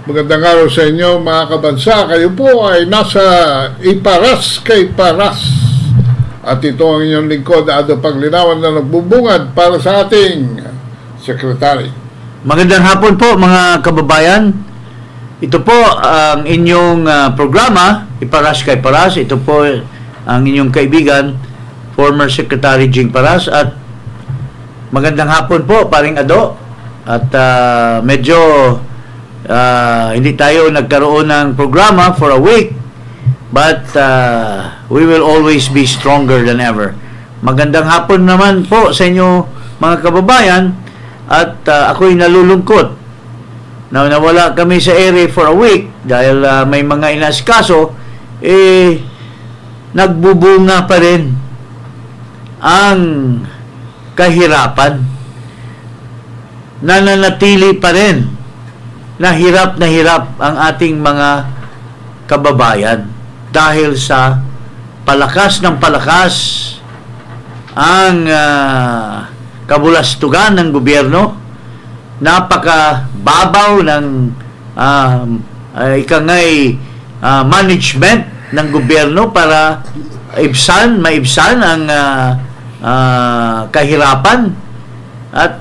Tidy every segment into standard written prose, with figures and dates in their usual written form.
Magandang araw sa inyo mga kabansa. Kayo po ay nasa Iparas kay Paras. At ito ang inyong lingkod, Ado Paglinawan, na nagbubungad para sa ating sekretary. Magandang hapon po mga kababayan. Ito po ang inyong programa, Iparas kay Paras. Ito po ang inyong kaibigan, former Secretary Jing Paras. At magandang hapon po, paring Ado. At medyo hindi tayo nagkaroon ng programa for a week, but we will always be stronger than ever. Magandang hapon naman po sa inyo mga kababayan. At ako'y nalulungkot na nawala kami sa ere for a week dahil may mga inasikaso, nagbubunga pa rin ang kahirapan. Nananatili pa rin na hirap ang ating mga kababayan dahil sa palakas ng palakas ang kabulastugan ng gobyerno, napakababaw ng management ng gobyerno para maibsan ang kahirapan. At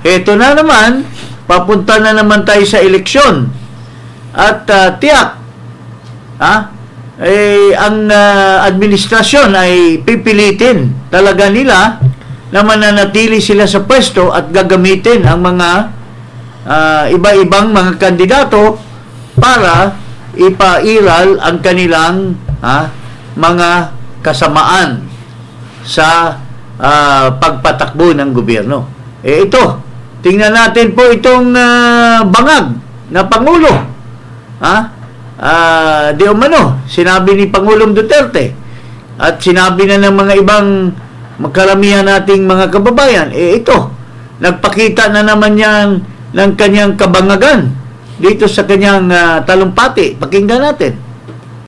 eto na naman, papunta na naman tayo sa eleksyon. At tiyak, ang administrasyon ay pipilitin talaga nila na mananatili sila sa pwesto at gagamitin ang mga iba-ibang mga kandidato para ipairal ang kanilang mga kasamaan sa pagpatakbo ng gobyerno. Ito, tingnan natin po itong bangag na Pangulo. Di umano, sinabi ni Pangulong Duterte at sinabi na ng mga ibang magkaramihan nating mga kababayan, ito, nagpakita na naman yan ng kanyang kabangagan dito sa kanyang talumpati. Pakinggan natin.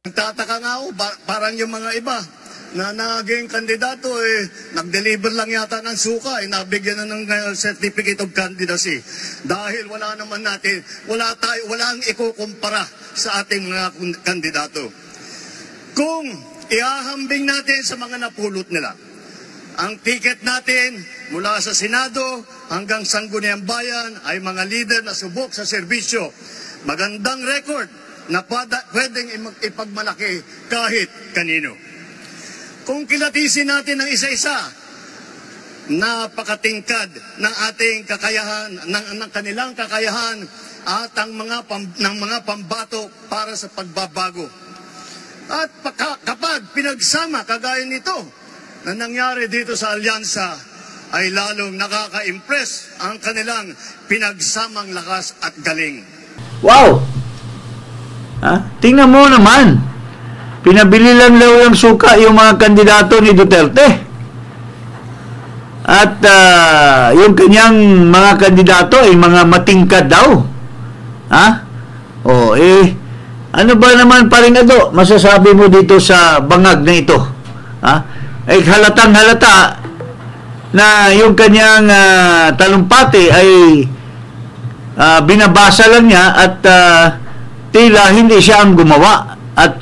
Nagtataka nga ako, parang yung mga iba na naging kandidato, nag-deliver lang yata ng suka, nabigyan na ng certificate of candidacy. Dahil wala naman natin, walang ikukumpara sa ating mga kandidato. Kung ihahambing natin sa mga napulot nila, ang ticket natin mula sa Senado hanggang Sangguniang Bayan ay mga leader na subok sa serbisyo. Magandang record na pwedeng ipagmalaki kahit kanino. Kung kilatisin natin ng isa-isa, napakatingkad ng ating kakayahan, ng kanilang kakayahan at ng mga pambato para sa pagbabago. At kapag pinagsama kagaya nito na nangyari dito sa alyansa, ay lalong nakaka-impress ang kanilang pinagsamang lakas at galing. Wow! Tingnan mo naman, pinabili lang daw yung suka yung mga kandidato ni Duterte. At yung kanyang mga kandidato ay mga matingkad daw. Ano ba naman paring Ado, masasabi mo dito sa bangag na ito? Halatang halata na yung kanyang talumpati ay binabasa lang niya at tila hindi siya ang gumawa at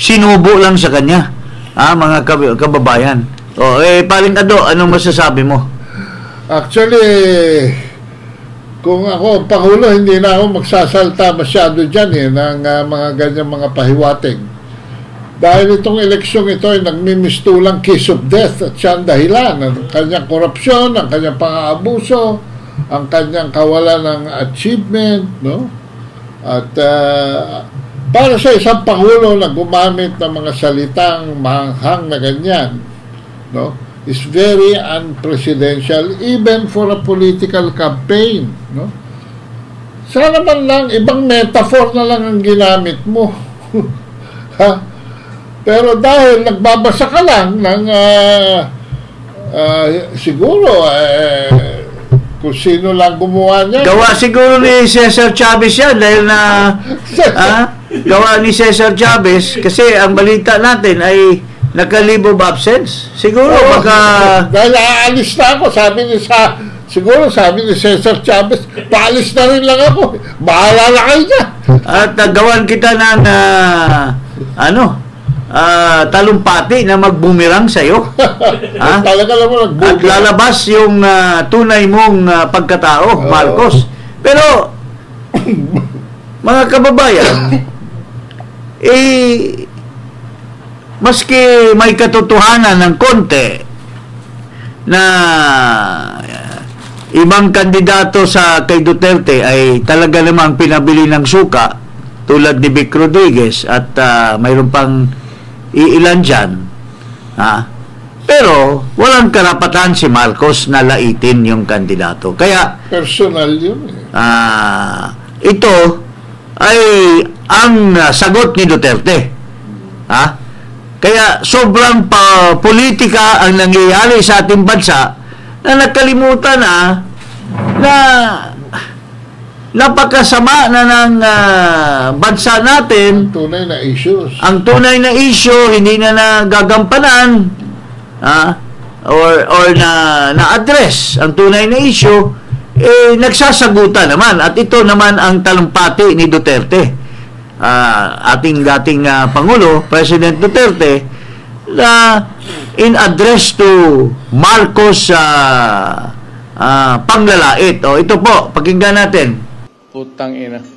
sinubo lang sa kanya, mga kababayan. Paring Ado, anong masasabi mo? Actually, kung ako Pangulo, hindi na ako magsasalta masyado dyan ng mga ganyan mga pahiwatig. Dahil itong eleksyong ito ay nagmimistulang kiss of death at siya ang dahilan ng kanyang korupsyon, ang kanyang pang-aabuso, ang kanyang kawalan ng achievement, no? At para sa isang Pangulo na gumamit ng mga salitang mahanghang na ganyan, no, is very unpresidential even for a political campaign, no? Sana man lang ibang metaphor na lang ang ginamit mo. Pero dahil nagbabasa ka lang ng siguro kung sino lang gumawa niya. Gawa siguro ni Cesar Chavez yan dahil na gawa ni Cesar Chavez kasi ang balita natin ay naka-leave of absence. Siguro baka dahil aalis na ako, sabi niya Siguro sabi ni Cesar Chavez, paalis na rin lang ako. Bahala na kayo dyan. At gawan kita ng talumpati na magbumirang sa'yo. Ha? Talaga naman At lalabas yung tunay mong pagkatao, Marcos. Pero, mga kababayan, maski may katotohanan ng konti na ibang kandidato sa kay Duterte ay talaga namang pinabili ng suka tulad ni Vic Rodriguez at mayroon pang iilan dyan. Pero walang karapatan si Marcos na laitin yung kandidato. Kaya personal yun. ito ay ang sagot ni Duterte. Kaya sobrang politika ang nangyayari sa ating bansa na nakalimutan na napakasama na ng bansa natin. Tunay na issues. Ang tunay na issue hindi na nagagampanan or na-address ang tunay na issue, nagsasagutan naman. At ito naman ang talumpati ni Duterte, ating dating Pangulo, President Duterte, na in address to Marcos panglalait. Ito po, pakinggan natin. Putang ina.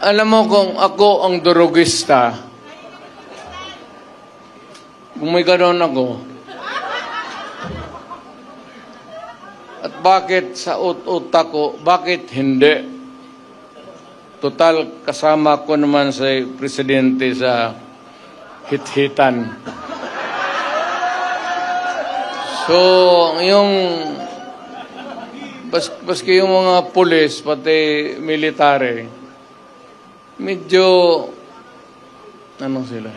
Alam mo kung ako ang durugista, kung may ganoon ako, at bakit sa utak ko, bakit hindi? Total, kasama ko naman sa presidente sa hit-hitan. So, yung baski yung mga pulis, pati military, medyo sila?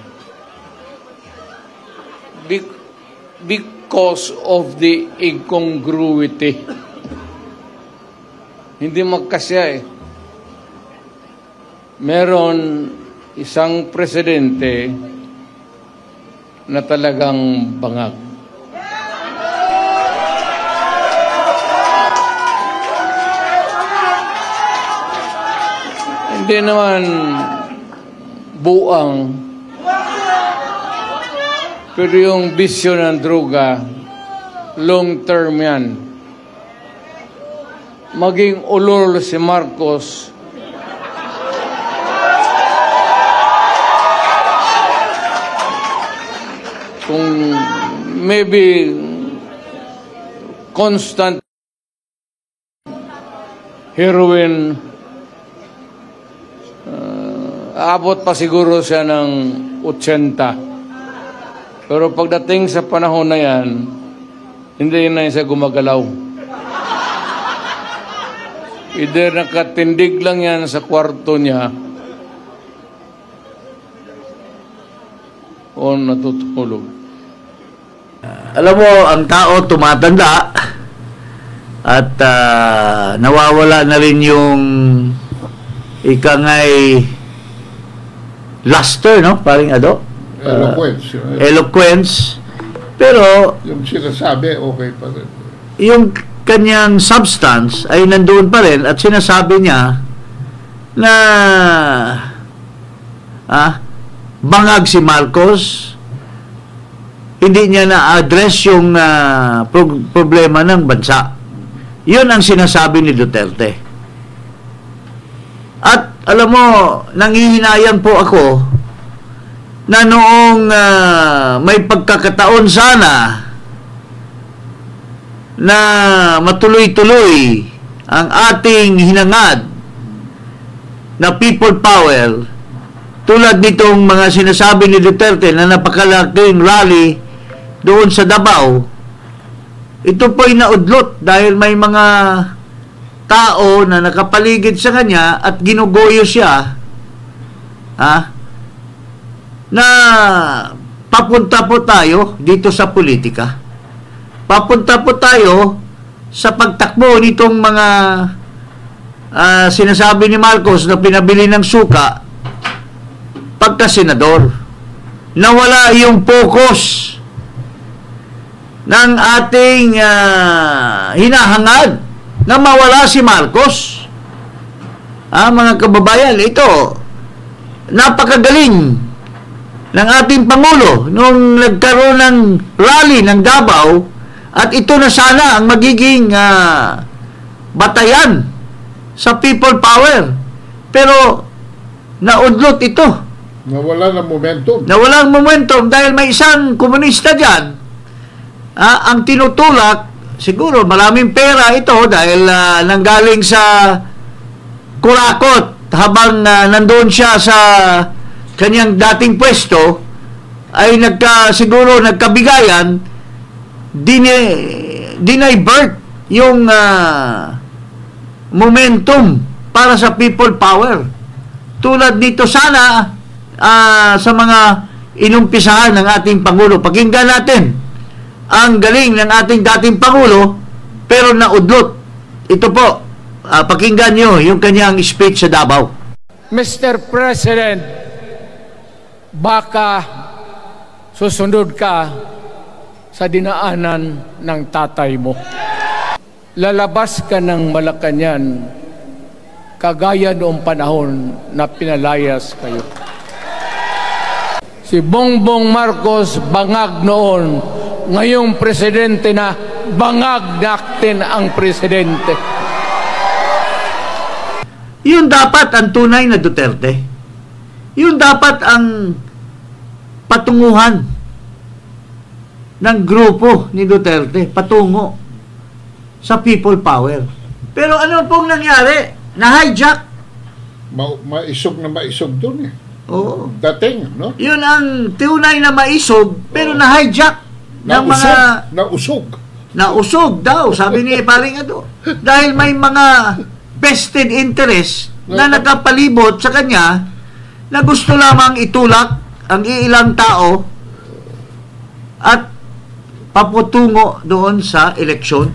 Because of the incongruity. Hindi magkasya Meron isang presidente na talagang bangag. Hindi naman buang, pero yung bisyo ng droga, long term yan. Maging ulol si Marcos, kung maybe constant heroin, aabot pa siguro siya ng 80. Pero pagdating sa panahon na yan, hindi na siya gumagalaw. Either nakatindig lang yan sa kwarto niya o natutulog. Alam mo, ang tao tumatanda at nawawala na rin yung ikangay luster, no? Paring eloquence. Pero yung sinasabi, okay pa rin. Yung kanyang substance ay nandoon pa rin at sinasabi niya na bangag si Marcos, hindi niya na-address yung problema ng bansa. Yun ang sinasabi ni Duterte. At alam mo, nanghihinayan po ako na noong may pagkakataon sana na matuloy-tuloy ang ating hinangad na people power, tulad nitong mga sinasabi ni Duterte na napakalaking rally doon sa Davao, ito po'y naudlot dahil may mga tao na nakapaligid sa kanya at ginugoyo siya na papunta po tayo dito sa politika. Papunta po tayo sa pagtakbo nitong mga sinasabi ni Marcos na pinabili ng suka pagka-senador. Nawala yung focus ng ating hinahangad na mawala si Marcos. Mga kababayan, ito napakagaling ng ating Pangulo nung nagkaroon ng rally ng Davao, at ito na sana ang magiging batayan sa people power. Pero naudlot ito. Nawala ng momentum. Nawala ng momentum dahil may isang komunista dyan ang tinutulak. Siguro maraming pera ito dahil nanggaling sa kurakot habang nandoon siya sa kanyang dating pwesto, ay siguro nagkabigayan, dinivert yung momentum para sa people power. Tulad nito sana sa mga inumpisahan ng ating Pangulo. Pakinggan natin ang galing ng ating dating Pangulo, pero naudlot. Ito po, pakinggan nyo yung kanyang speech sa Davao. Mr. President, baka susunod ka sa dinaanan ng tatay mo. Lalabas ka ng Malacanang kagaya noong panahon na pinalayas kayo. Si Bongbong Marcos bangag noon, ngayong presidente na, bangag natin ang presidente. Yun dapat ang tunay na Duterte. Yun dapat ang patunguhan ng grupo ni Duterte, patungo sa people power. Pero ano pong nangyari? Na-hijack. Maisog na maisog dun eh. Oo. Dating, no? Yun ang tunay na maisog, pero na-hijack ng mga... Nausog daw, sabi ni Paring Ado. Dahil may mga vested interest na nakapalibot sa kanya na gusto lamang itulak ang iilang tao at paputungo doon sa eleksyon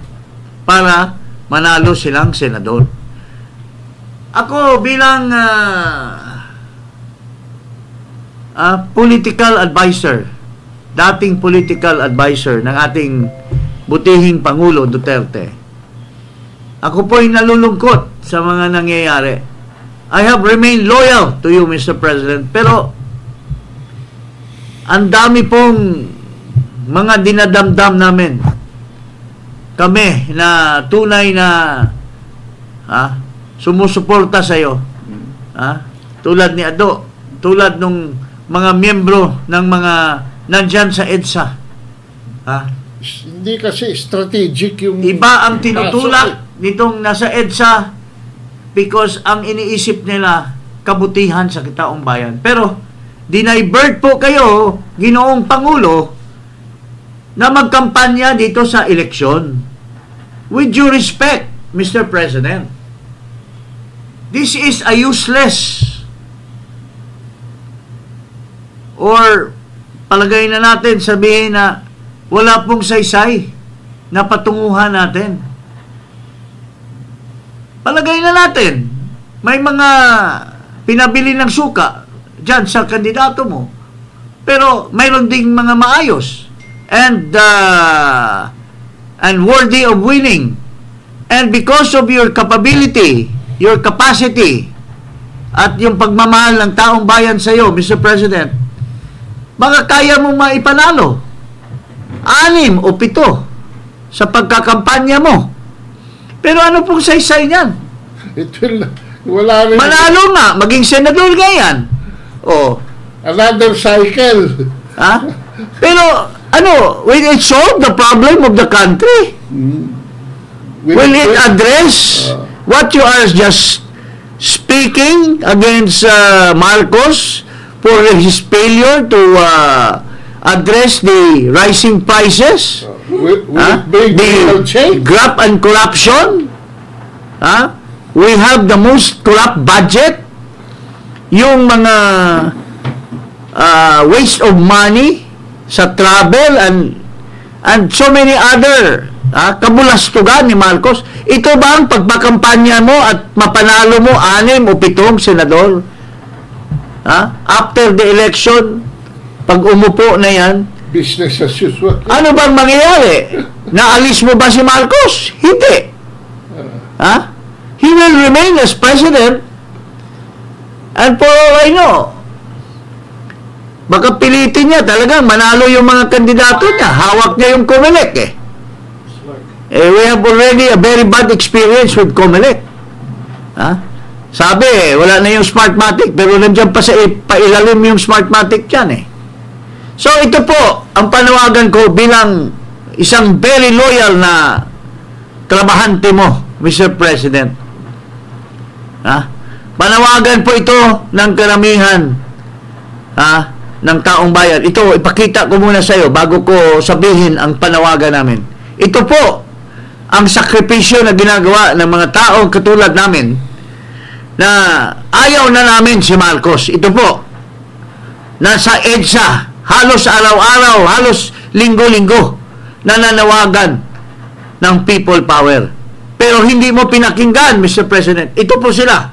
para manalo silang senador. Ako bilang political advisor, dating political advisor ng ating butihing Pangulo Duterte, ako po'y nalulungkot sa mga nangyayari. I have remained loyal to you, Mr. President, pero ang dami pong mga dinadamdam namin. Kami na tunay na sumusuporta sa iyo. Tulad ni Ado, tulad nung mga miyembro ng mga nandyan sa EDSA. Hindi kasi strategic yung... Iba ang tinutulak nitong nasa EDSA because ang iniisip nila kabutihan sa taong bayan. Pero dinivert po kayo, Ginoong Pangulo, na magkampanya dito sa eleksyon. With due respect, Mr. President, this is a useless, or palagay na natin, sabihin na wala pong saysay na patunguhan natin. Palagay na natin, may mga pinabili ng suka dyan sa kandidato mo, pero mayroon ding mga maayos and worthy of winning. And because of your capability, your capacity, at yung pagmamahal ng taong bayan sa iyo, Mr. President, baka kaya mong maipanalo 6 o 7 sa pagkakampanya mo. Pero ano pong saysay niyan? Wala rin. Manalo nga, maging senador nga yan. Another cycle. Pero ano, will it solve the problem of the country? Will it address what you are just speaking against Marcos for his failure to address the rising prices? The graft and corruption? We have the most corrupt budget. Yung mga waste of money sa travel and so many other Kabulastugan ni Marcos. Ito ba ang pagpakampanya mo at mapanalo mo 6 o 7 senador? After the election, pag umupo na yan, Business as usual. ano bang mangyayari? Naalis mo ba si Marcos? Hindi. He will remain as president, and for all I know, baka pilitin niya talagang manalo yung mga kandidato niya. Hawak niya yung COMELEC we have already a very bad experience with COMELEC. Sabi, wala na yung Smartmatic, pero nandiyan pa sa pailalim yung Smartmatic dyan So ito po ang panawagan ko bilang isang very loyal na trabahante mo, Mr. President. Panawagan po ito ng karamihan ng taong bayan. Ito, ipakita ko muna sa iyo bago ko sabihin ang panawagan namin. Ito po ang sakripisyo na ginagawa ng mga taong katulad namin na ayaw na namin si Marcos. Ito po, nasa EDSA, halos araw-araw, halos linggo-linggo, nananawagan ng people power. Pero hindi mo pinakinggan, Mr. President. Ito po sila.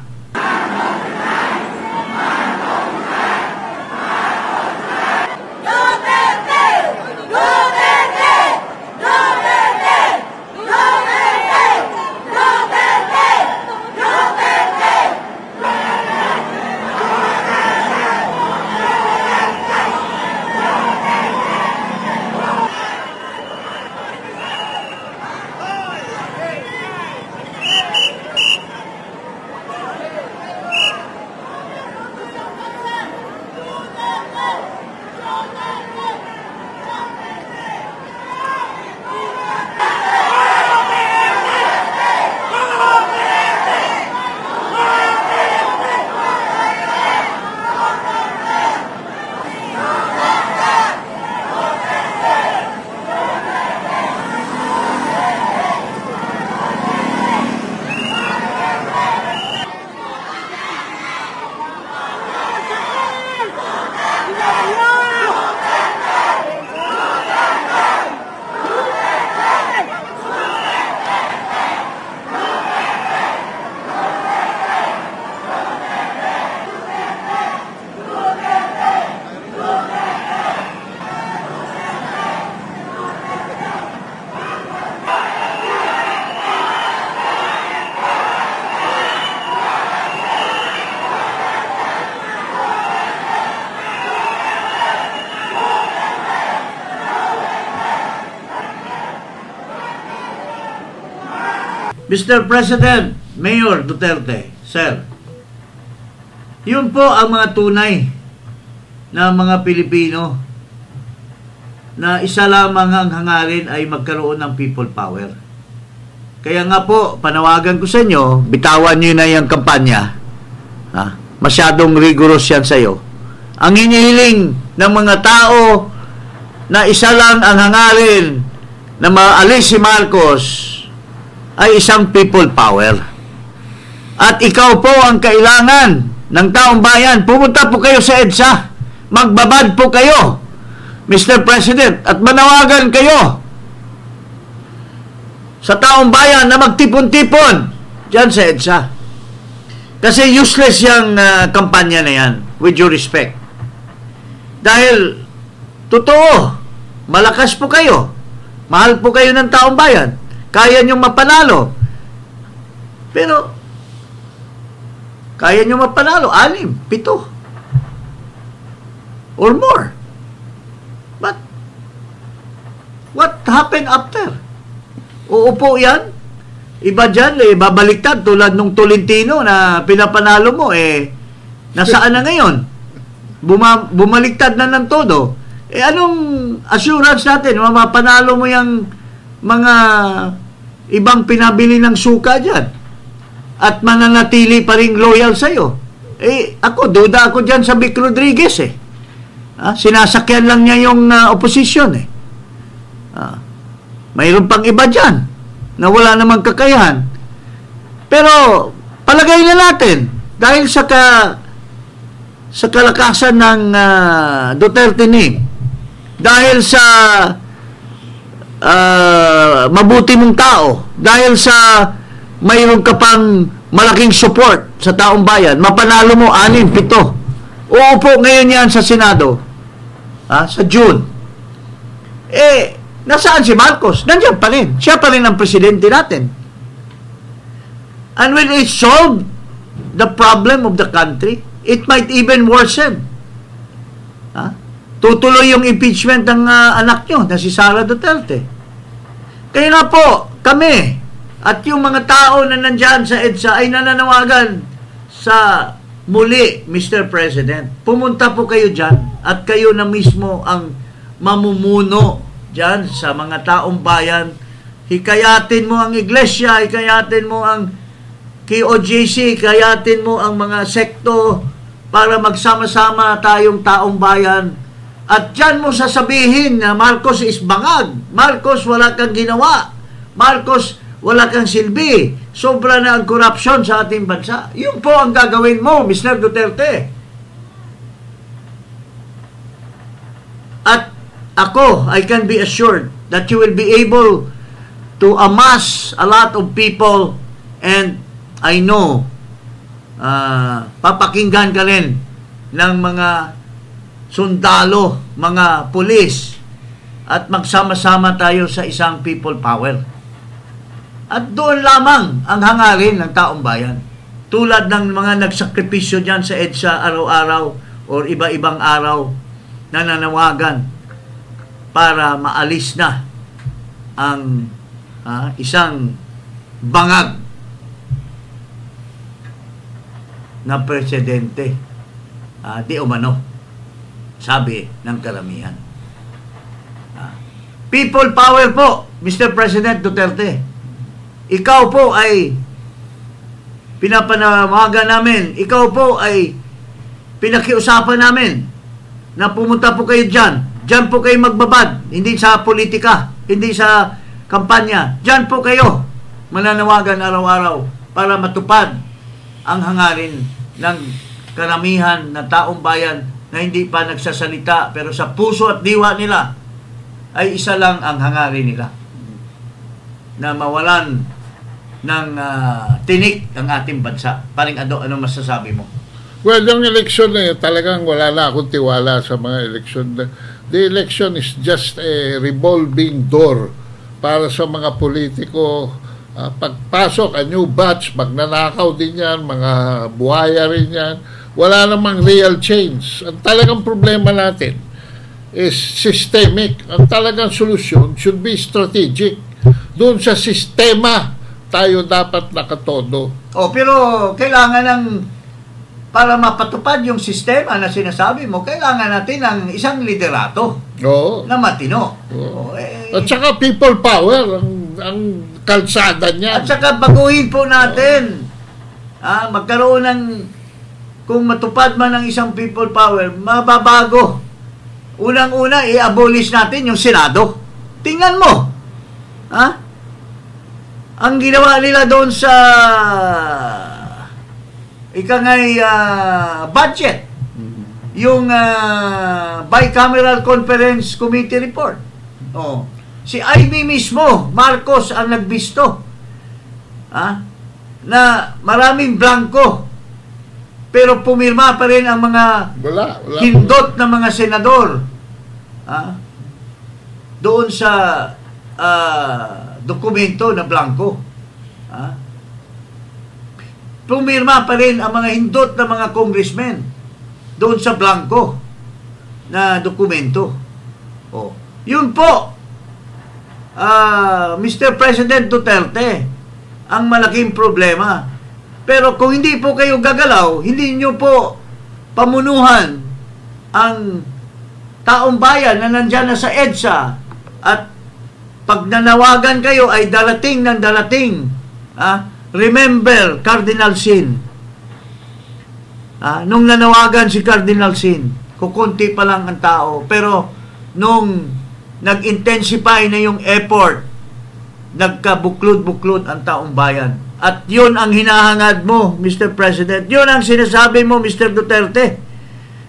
Mr. President, Mayor Duterte, Sir, yun po ang mga tunay na mga Pilipino na isa lamang ang hangarin ay magkaroon ng people power. Kaya nga po, panawagan ko sa inyo, bitawan nyo na yung kampanya. Masyadong rigorous yan sa iyo. Ang hinihiling ng mga tao na isa lang ang hangarin na maalis si Marcos ay isang people power. At ikaw po ang kailangan ng taong bayan. Pumunta po kayo sa EDSA. Magbabad po kayo, Mr. President, at manawagan kayo sa taong bayan na magtipon-tipon dyan sa EDSA. Kasi useless yung kampanya na yan, with due respect. Dahil, totoo, malakas po kayo. Mahal po kayo ng taong bayan. Kaya nyo mapanalo. Pero, kaya nyo mapanalo, 6, 7, or more. But, what happened after? Uupo yan? Iba dyan, babaliktad tulad nung Tolentino na pinapanalo mo, nasaan na ngayon? Bumaliktad na ng todo. Anong assurance natin? Mapanalo mo yung mga ibang pinabili ng suka dyan at mananatili pa rin loyal sa'yo. Ako, duda ako dyan sa Vic Rodriguez sinasakyan lang niya yung opposition mayroon pang iba dyan na wala namang kakayahan. Pero palagay na natin dahil sa kalakasan ng Duterte ni, dahil sa mabuti mong tao dahil sa mayroon ka pang malaking support sa taong bayan, mapanalo mo 6, 7. Uupo ngayon yan sa Senado sa June. Nasaan si Marcos? Nandiyan pa rin. Siya pa rin ang presidente natin. And when it solved the problem of the country, it might even worsen. Tutuloy yung impeachment ng anak nyo na si Sara Duterte. Kaya nga po, kami at yung mga tao na nandyan sa EDSA ay nananawagan sa muli, Mr. President. Pumunta po kayo dyan at kayo na mismo ang mamumuno dyan sa mga taong bayan. Hikayatin mo ang iglesia, hikayatin mo ang KOJC, hikayatin mo ang mga sekto para magsama-sama tayong taong bayan. At dyan mo sasabihin na Marcos is bangag. Marcos, wala kang ginawa. Marcos, wala kang silbi. Sobra na ang korupsyon sa ating bansa. Yun po ang gagawin mo, Mr. Duterte. At ako, I can be assured that you will be able to amass a lot of people, and I know papakinggan ka rin ng mga sundalo, mga pulis, at magsama-sama tayo sa isang people power. At doon lamang ang hangarin ng taong bayan. Tulad ng mga nagsakripisyo dyan sa EDSA araw-araw o iba-ibang araw na nanawagan para maalis na ang isang bangag na presidente di umano, sabi ng karamihan. People power po, Mr. President Duterte. Ikaw po ay pinapanawagan namin, ikaw po ay pinakiusapan namin na pumunta po kayo dyan. Dyan po kayo magbabad, hindi sa politika, hindi sa kampanya. Dyan po kayo mananawagan araw-araw para matupad ang hangarin ng karamihan na taong bayan na hindi pa nagsasalita, pero sa puso at diwa nila ay isa lang ang hangarin nila, na mawalan ng tinik ang ating bansa. Paring Ado, ano masasabi mo? Well, yung election talagang wala na akong tiwala sa mga election. The election is just a revolving door para sa mga politiko. Pagpasok, a new batch, magnanakaw din yan, mga buhaya rin yan. Wala namang real change. Ang talagang problema natin is systemic. Ang talagang solusyon should be strategic. Doon sa sistema tayo dapat nakatodo. Pero kailangan ng, para mapatupad yung sistema na sinasabi mo, kailangan natin ng isang liderato na matino. At saka people power ang kalsada niya. At saka baguhin po natin. Magkaroon ng, kung matupad man ang isang people power, mababago. Unang-una, i-abolish natin yung Senado. Tingnan mo. Ang ginawa nila doon sa budget, yung bicameral conference committee report. Si Ivy mismo, Marcos ang nagbisto. Na maraming blanco. Pero pumirma pa rin ang mga hindot na mga senador doon sa dokumento na blanco. Pumirma pa rin ang mga hindot na mga congressmen doon sa blanco na dokumento. Yun po, Mr. President Duterte, ang malaking problema. Pero kung hindi po kayo gagalaw, hindi nyo po pamunuhan ang taong bayan na nandyan na sa EDSA, at pag nanawagan kayo ay darating ng darating. Remember Cardinal Sin. Nung nanawagan si Cardinal Sin, kukunti pa lang ang tao. Pero nung nag-intensify na yung effort, nagkabuklod-buklod ang taong bayan. At yun ang hinahangad mo, Mr. President. Yun ang sinasabi mo, Mr. Duterte,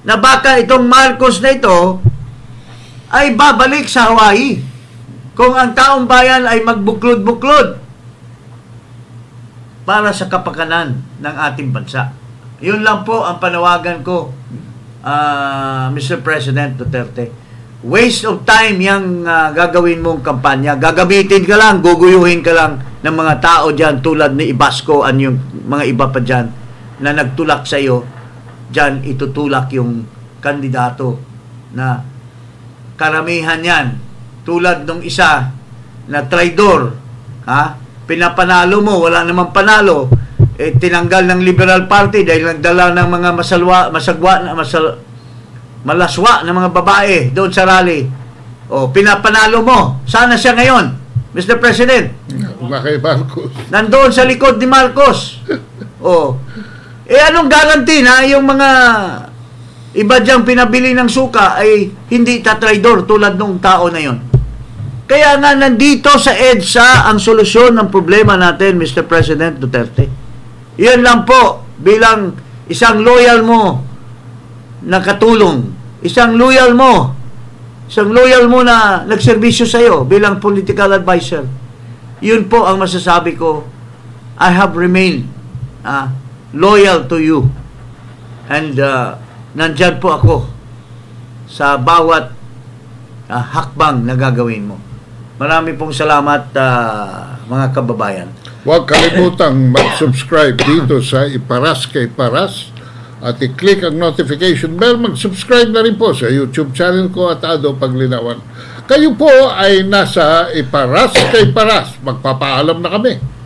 na baka itong Marcos na ito ay babalik sa Hawaii kung ang taong bayan ay magbuklod-buklod para sa kapakanan ng ating bansa. Yun lang po ang panawagan ko, Mr. President Duterte. Waste of time yung gagawin mong kampanya. Gagamitin ka lang, guguyuhin ka lang ng mga tao dyan tulad ni Ibasco at yung mga iba pa dyan na nagtulak sa iyo. Dyan itutulak yung kandidato na karamihan yan. Tulad nung isa na traidor, pinapanalo mo, wala namang panalo, tinanggal ng Liberal Party dahil nagdala ng mga malaswa ng mga babae doon sa rally. Pinapanalo mo. Sana siya ngayon, Mr. President. Kay Marcos. Nandoon sa likod ni Marcos. Anong guarantee na yung mga iba diyang pinabili ng suka ay hindi tatraidor tulad nung tao na yon? Kaya nga nandito sa EDSA ang solusyon ng problema natin, Mr. President Duterte. Yan lang po, bilang isang loyal mo na katulong, isang loyal mo na nagserbisyo sa iyo bilang political advisor. Yun po ang masasabi ko. I have remained loyal to you. And nandyan po ako sa bawat hakbang na gagawin mo. Marami pong salamat, mga kababayan. Huwag kalimutang mag-subscribe dito sa Iparas Kay Paras at i-click ang notification bell. Mag-subscribe na rin po sa YouTube channel ko at Ado Paglinawan. Kayo po ay nasa Iparas Kay Paras. Magpapaalam na kami.